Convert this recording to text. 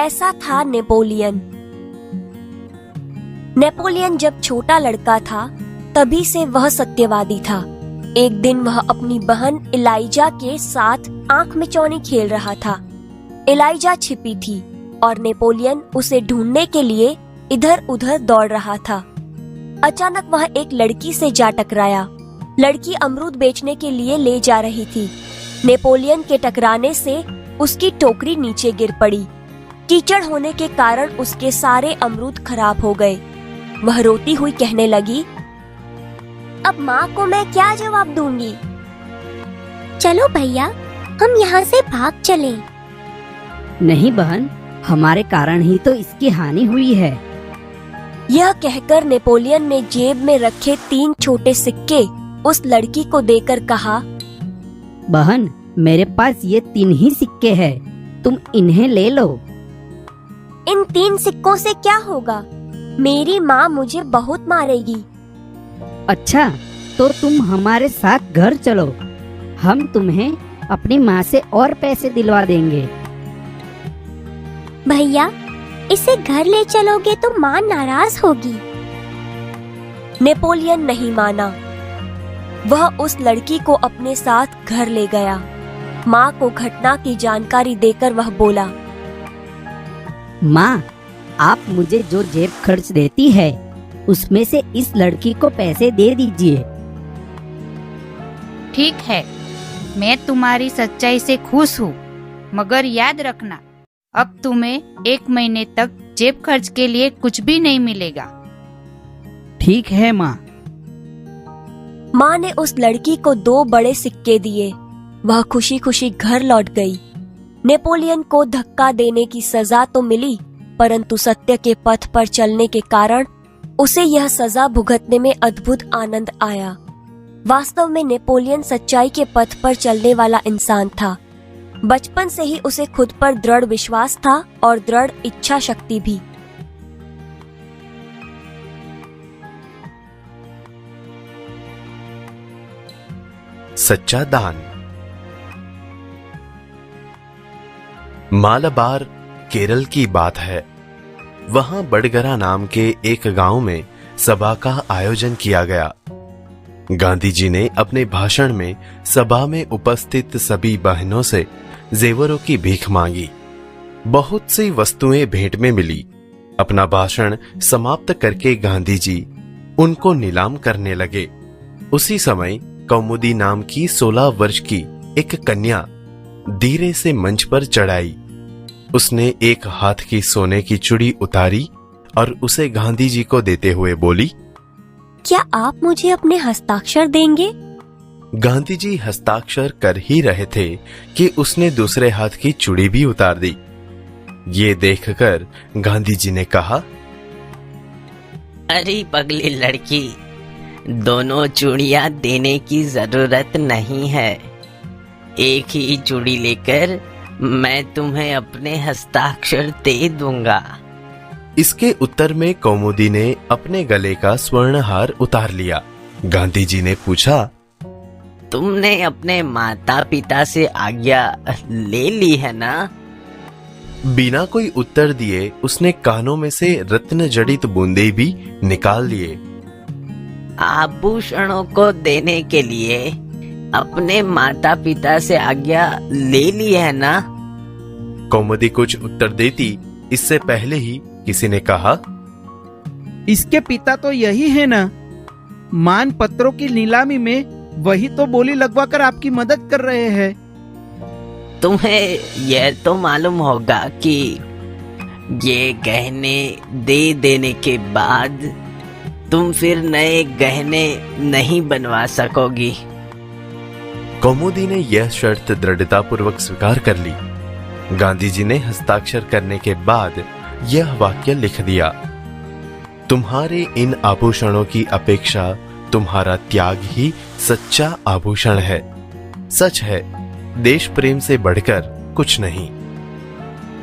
ऐसा था Napoleon. Napoleon जब छोटा लड़का था तभी से वह सत्यवादी था। एक दिन वह अपनी बहन इलाइजा के साथ आंख मिचौनी खेल रहा था। इलाइजा छिपी थी और नेपोलियन उसे ढूंढने के लिए इधर उधर दौड़ रहा था। अचानक वह एक लड़की से जा टकराया। लड़की अमरूद बेचने के लिए ले जा रही थी। नेपोलियन के टकराने से उसकी टोकरी नीचे गिर पड़ी। कीचड़ होने के कारण उसके सारे अमरूद खराब हो गए। वह रोती हुई कहने लगी, अब माँ को मैं क्या जवाब दूंगी? चलो भैया, हम यहाँ से भाग चलें। नहीं बहन, हमारे कारण ही तो इसकी हानि हुई है। यह कहकर नेपोलियन ने जेब में रखे 3 छोटे सिक्के उस लड़की को देकर कहा, बहन, मेरे पास ये 3 ही सिक्के हैं, तुम इन्हें ले लो। इन 3 सिक्कों से क्या होगा? मेरी माँ मुझे बहुत मारेगी। अच्छा, तो तुम हमारे साथ घर चलो, हम तुम्हें अपनी माँ से और पैसे दिलवा देंगे। भैया, इसे घर ले चलोगे तो माँ नाराज होगी। नेपोलियन नहीं माना। वह उस लड़की को अपने साथ घर ले गया। माँ को घटना की जानकारी देकर वह बोला, माँ, आप मुझे जो जेब खर्च देती है उसमें से इस लड़की को पैसे दे दीजिए। ठीक है, मैं तुम्हारी सच्चाई से खुश हूँ, मगर याद रखना, अब तुम्हें 1 महीने तक जेब खर्च के लिए कुछ भी नहीं मिलेगा। ठीक है माँ। माँ ने उस लड़की को 2 बड़े सिक्के दिए। वह खुशी खुशी घर लौट गई। नेपोलियन को धक्का देने की सजा तो मिली, परंतु सत्य के पथ पर चलने के कारण उसे यह सजा भुगतने में अद्भुत आनंद आया। वास्तव में नेपोलियन सच्चाई के पथ पर चलने वाला इंसान था। बचपन से ही उसे खुद पर दृढ़ विश्वास था और दृढ़ इच्छा शक्ति भी। सच्चा दान। मालाबार केरल की बात है। वहां बड़गरा नाम के एक गांव में सभा का आयोजन किया गया। गांधी जी ने अपने भाषण में सभा में उपस्थित सभी बहनों से जेवरों की भीख मांगी। बहुत सी वस्तुएं भेंट में मिली। अपना भाषण समाप्त करके गांधी जी उनको नीलाम करने लगे। उसी समय कौमुदी नाम की 16 वर्ष की एक कन्या धीरे से मंच पर चढ़ाई। उसने एक हाथ की सोने की चूड़ी उतारी और उसे गांधी जी को देते हुए बोली, क्या आप मुझे अपने हस्ताक्षर देंगे? गांधी जी हस्ताक्षर कर ही रहे थे कि उसने दूसरे हाथ की चूड़ी भी उतार दी। ये देखकर गांधी जी ने कहा, अरे पगली लड़की, दोनों चूड़ियां देने की जरूरत नहीं है। एक ही चूड़ी लेकर मैं तुम्हें अपने हस्ताक्षर दे दूंगा। इसके उत्तर में कौमुदी ने अपने गले का स्वर्ण हार उतार लिया। गांधी जी ने पूछा, तुमने अपने माता पिता से आज्ञा ले ली है ना? बिना कोई उत्तर दिए उसने कानों में से रत्न जड़ित बूंदे भी निकाल लिए। आभूषणों को देने के लिए अपने माता पिता से आज्ञा ले ली है ना? कौमुदी कुछ उत्तर देती इससे पहले ही किसी ने कहा, इसके पिता तो यही है ना? मान पत्रों की नीलामी में वही तो बोली लगवाकर आपकी मदद कर रहे हैं। तुम्हें यह तो मालूम होगा कि ये गहने दे देने के बाद तुम फिर नए गहने नहीं बनवा सकोगी। कौमुदी ने यह शर्त दृढ़तापूर्वक स्वीकार कर ली। गांधी जी ने हस्ताक्षर करने के बाद यह वाक्य लिख दिया, तुम्हारे इन आभूषणों की अपेक्षा तुम्हारा त्याग ही सच्चा आभूषण है। सच है, देश प्रेम से बढ़कर कुछ नहीं।